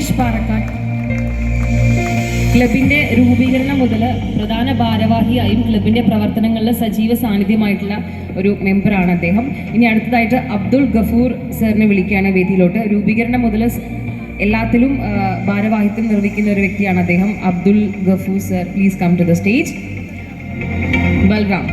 സജീഷ് പാറക്കാട്. ക്ലബിൻ്റെ രൂപീകരണം മുതൽ പ്രധാന ഭാരവാഹിയായും ക്ലബിൻ്റെ പ്രവർത്തനങ്ങളിൽ സജീവ സാന്നിധ്യമായിട്ടുള്ള ഒരു മെമ്പറാണ് അദ്ദേഹം. ഇനി അടുത്തതായിട്ട് അബ്ദുൾ ഗഫൂർ സാറിനെ വിളിക്കുകയാണ് വേദിയിലോട്ട്. രൂപീകരണം മുതൽ എല്ലാത്തിലും ഭാരവാഹിത്വം നിർവഹിക്കുന്ന ഒരു വ്യക്തിയാണ് അദ്ദേഹം. Abdul Gafoor sir, please come to the stage. Balram.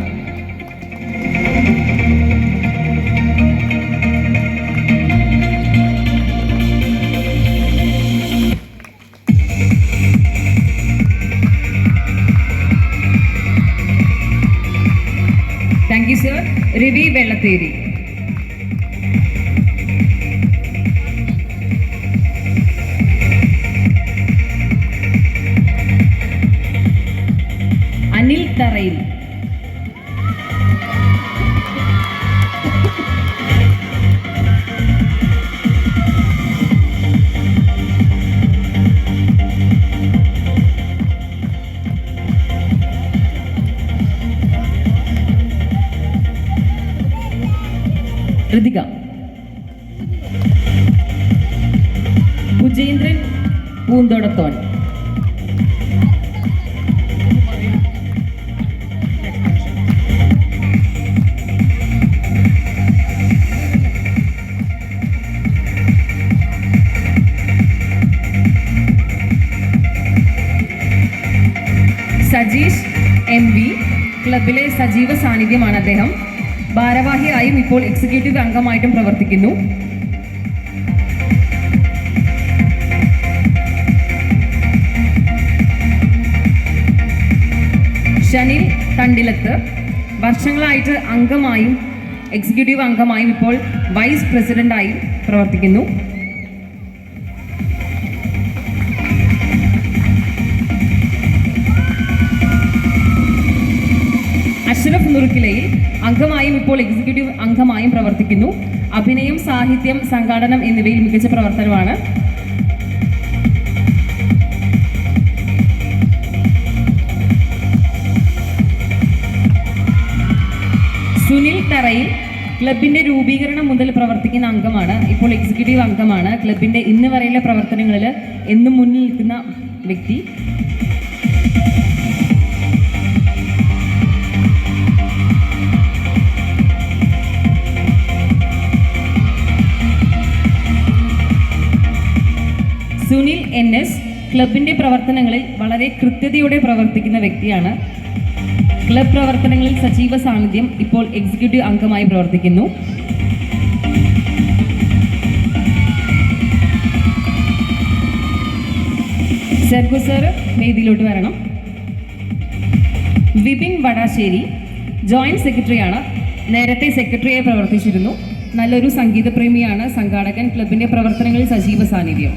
Thank you sir. Ravi Vellatheri. Anil Tharayil. Rithika. Bhujendran Poonthodathon. Sajeesh M V. ക്ലബിലെ സജീവ സാന്നിധ്യമാണ് അദ്ദേഹം. ഭാരവാഹിയായും ഇപ്പോൾ എക്സിക്യൂട്ടീവ് അംഗമായിട്ടും പ്രവർത്തിക്കുന്നു. ഷനിൽ തണ്ടിലത്ത്. വർഷങ്ങളായിട്ട് അംഗമായും എക്സിക്യൂട്ടീവ് അംഗമായും ഇപ്പോൾ വൈസ് പ്രസിഡന്റായും പ്രവർത്തിക്കുന്നു. അഷ്റഫ് നുറുക്കിലയിൽ അംഗമായും ഇപ്പോൾ എക്സിക്യൂട്ടീവ് അംഗമായും പ്രവർത്തിക്കുന്നു. അഭിനയം, സാഹിത്യം, സംഘാടനം എന്നിവയിൽ മികച്ച പ്രവർത്തനമാണ്. സുനിൽ തറയിൽ. ക്ലബിൻ്റെ രൂപീകരണം മുതൽ പ്രവർത്തിക്കുന്ന അംഗമാണ്, ഇപ്പോൾ എക്സിക്യൂട്ടീവ് അംഗമാണ്. ക്ലബിൻ്റെ ഇന്ന് വരെയുള്ള പ്രവർത്തനങ്ങളിൽ എന്നും മുന്നിൽ നിൽക്കുന്ന വ്യക്തി. Sunil N S. ക്ലബിൻ്റെ പ്രവർത്തനങ്ങളിൽ വളരെ കൃത്യതയോടെ പ്രവർത്തിക്കുന്ന വ്യക്തിയാണ്. ക്ലബ് പ്രവർത്തനങ്ങളിൽ സജീവ സാന്നിധ്യം, ഇപ്പോൾ എക്സിക്യൂട്ടീവ് അംഗമായി പ്രവർത്തിക്കുന്നു. സർഗു സർ വേദിയിലോട്ട് വരണം. വിപിൻ വടാശ്ശേരി. ജോയിന്റ് സെക്രട്ടറിയാണ്, നേരത്തെ സെക്രട്ടറിയായി പ്രവർത്തിച്ചിരുന്നു. നല്ലൊരു സംഗീതപ്രേമിയാണ്, സംഘാടകൻ. ക്ലബിൻ്റെ പ്രവർത്തനങ്ങളിൽ സജീവ സാന്നിധ്യം.